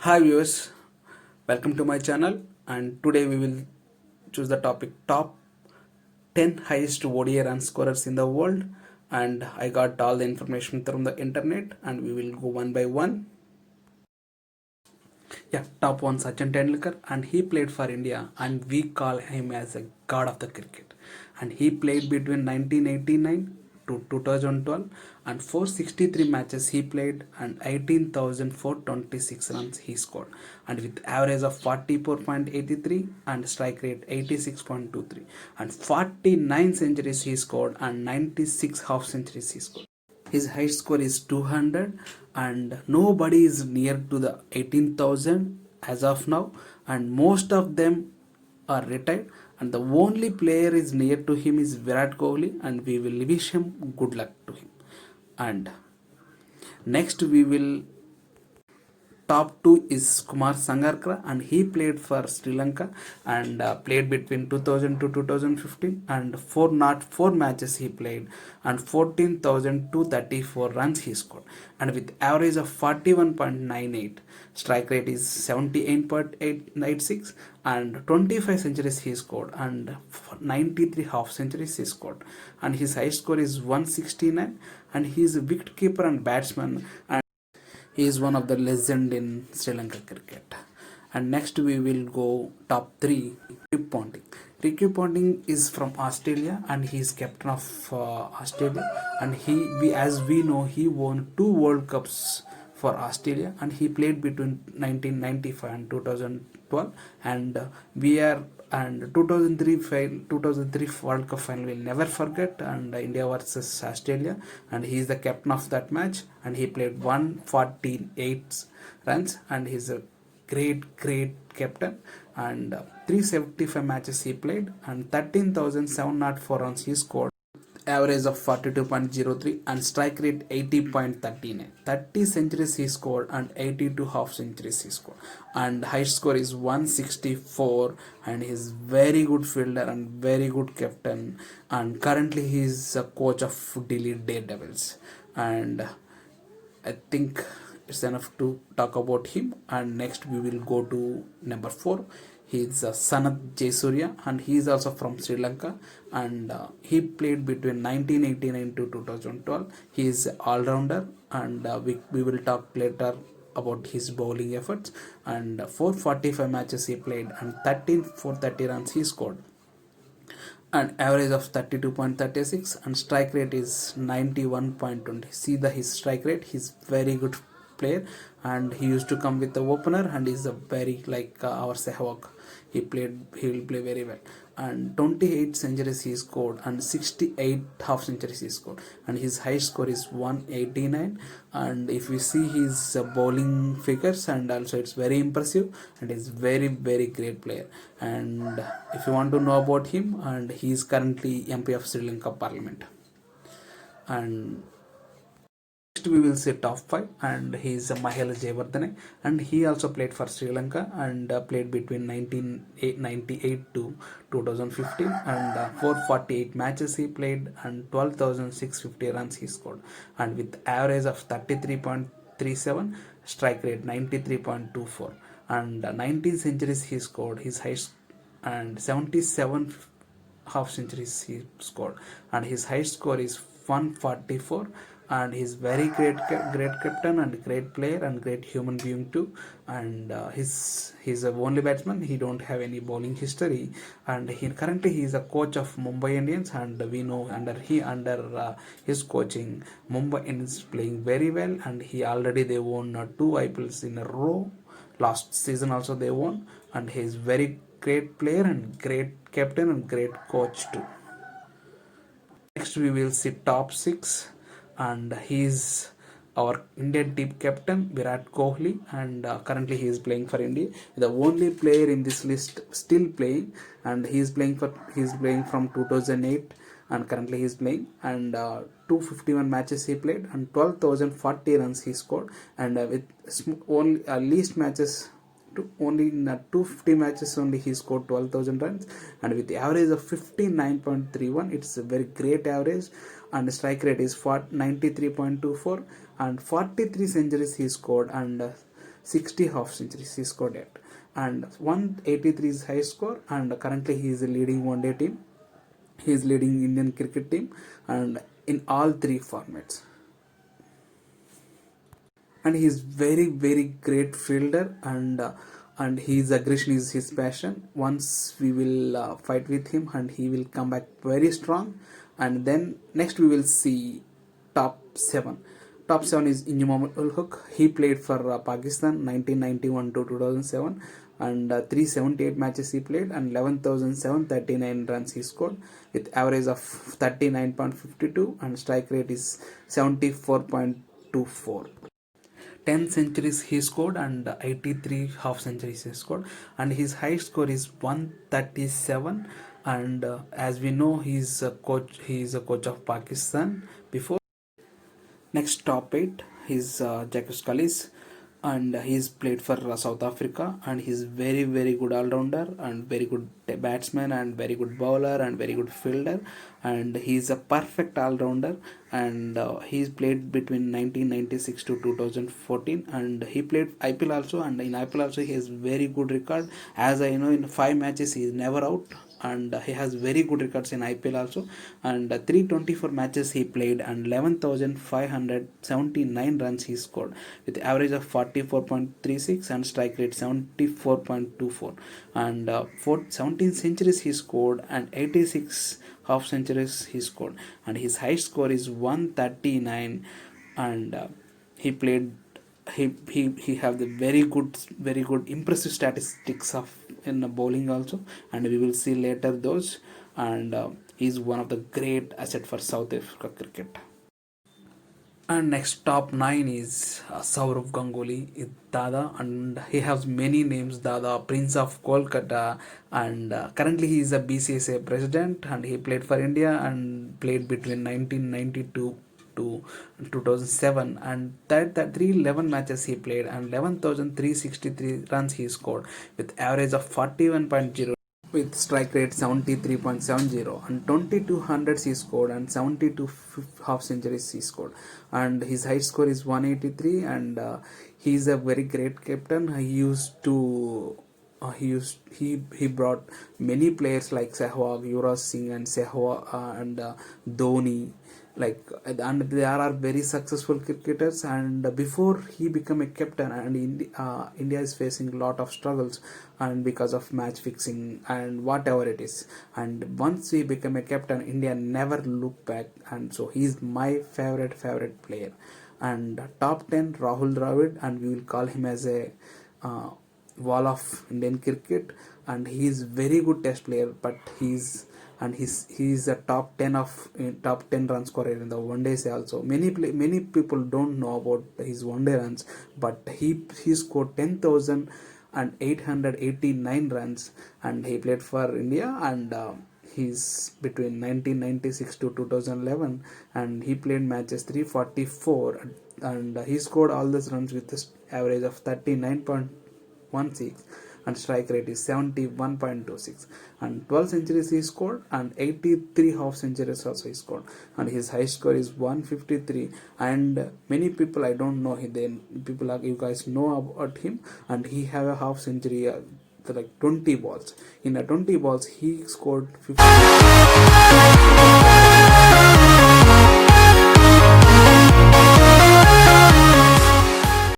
Hi viewers, welcome to my channel, and today we will choose the topic top 10 highest ODI run scorers in the world. And I got all the information from the internet, and we will go one by one. Yeah, top one Sachin Tendulkar, and he played for India, and we call him as a god of the cricket. And he played between 1989 to 2012, and 463 matches he played, and 18,426 runs he scored, and with average of 44.83 and strike rate 86.23, and 49 centuries he scored, and 96 half centuries he scored. His high score is 200, and nobody is near to the 18,000 as of now, and most of them are retired, and the only player is near to him is Virat Kohli, and we will wish him good luck to him. And next we will top two is Kumar Sangakkara, and he played for Sri Lanka, and played between 2000 to 2015, and 404 matches he played, and 14,234 runs he scored, and with average of 41.98, strike rate is 78.86, and 25 centuries he scored, and 93 half centuries he scored, and his high score is 169, and he is a wicket keeper and batsman, and he is one of the legend in Sri Lanka cricket. And next we will go top three. Ricky Ponting. Ricky Ponting is from Australia, and he is captain of Australia. And as we know, he won two World Cups for Australia, and he played between 1995 and 2012. And we are and 2003 World Cup final we'll never forget, and India versus Australia, and he is the captain of that match, and he played 148 runs, and he's a great captain, and 375 matches he played, and 13,704 runs he scored, average of 42.03, and strike rate 80.39. 30 centuries he scored, and 82 half centuries he scored, and high score is 164, and he's very good fielder and very good captain, and currently he is a coach of Delhi Daredevils. And I think it's enough to talk about him. And next we will go to number 4. He is Sanath Jayasuriya, and he is also from Sri Lanka, and he played between 1989 to 2012. He is all-rounder, and we will talk later about his bowling efforts, and 445 matches he played, and 13,430 runs he scored, an average of 32.36, and strike rate is 91.20. See the his strike rate, he's very good player, and he used to come with the opener, and he's a very like our Sehwag. He will play very well, and 28 centuries he scored, and 68 half centuries he scored, and his high score is 189. And if we see his bowling figures, and also it's very impressive, and he's very great player. And if you want to know about him, and he is currently MP of Sri Lanka Parliament. And next we will say top 5, and he is Mahela Jayawardene, and he also played for Sri Lanka, and played between 1998 to 2015, and 448 matches he played, and 12,650 runs he scored, and with average of 33.37, strike rate 93.24, and 19 centuries he scored. His highest, and 77 half centuries he scored, and his high score is 144, and he's very great captain, and great player, and great human being too. And he's a only batsman, he don't have any bowling history, and he is a coach of Mumbai Indians, and we know under his coaching Mumbai Indians playing very well, and he already they won two IPLs in a row. Last season also they won, and he is very great player, and great captain, and great coach too. Next we will see top 6, and he is our Indian team captain Virat Kohli, and currently he is playing for India. The only player in this list still playing, and he is playing from 2008, and currently he is playing, and 251 matches he played, and 12,040 runs he scored, and with only least matches to only in 250 matches only he scored 12,000 runs, and with the average of 59.31, it's a very great average, and strike rate is 93.24, and 43 centuries he scored, and 60 half centuries he scored it, and 183 is high score, and currently he is leading one day team. He is leading Indian cricket team and in all three formats. And he is very great fielder, and his aggression is his passion. Once we will fight with him and he will come back very strong. And then next we will see top 7. Top 7 is Injamam ul Haq. He played for Pakistan 1991 to 2007, and 378 matches he played and 11,739 runs he scored with average of 39.52 and strike rate is 74.24. 10 centuries he scored and 83 half centuries he scored, and his high score is 137. And as we know, he is a coach of Pakistan before. Next top 8 is Jacques Kallis, and he's played for South Africa, and he's very good all-rounder and very good batsman and very good bowler and very good fielder, and he's a perfect all-rounder. And he's played between 1996 to 2014, and he played IPL also, and in IPL also he has very good record. As I know, in 5 matches he is never out, and he has very good records in IPL also. And 324 matches he played and 11,579 runs he scored with average of 44.36 and strike rate 74.24. And 17 centuries he scored and 86 half centuries he scored, and his high score is 139. And he played he have the very good impressive statistics of in the bowling also, and we will see later those. And he's one of the great asset for South Africa cricket. And next top 9 is Saurav Ganguly, Dada, and he has many names: Dada, Prince of Kolkata, and currently he is a BCCI president, and he played for India and played between 1992 to 2007, and that 311 matches he played and 11,363 runs he scored with average of 41.0 with strike rate 73.70 and 22 hundreds he scored and 72 half centuries he scored, and his high score is 183. And he is a very great captain. He brought many players like Sehwag, Yuvraj Singh, and Dhoni, like, and there are very successful cricketers. And before he became a captain, and India is facing a lot of struggles and because of match fixing and whatever it is, and once he became a captain, India never looked back, and so he is my favorite player. And top 10 Rahul Dravid, and we will call him as a wall of Indian cricket, and he is very good test player, but he's a top 10 run scorer in the one days also. Many people don't know about his one day runs, but he scored 10,889 runs, and he played for India. And he's between 1996 to 2011, and he played matches 344, and he scored all those runs with this average of 39.16 and strike rate is 71.26, and 12 centuries he scored and 83 half centuries also he scored, and his high score is 153. And many people, I don't know, people like you guys know about him, and he have a half century like 20 balls. In a 20 balls he scored 50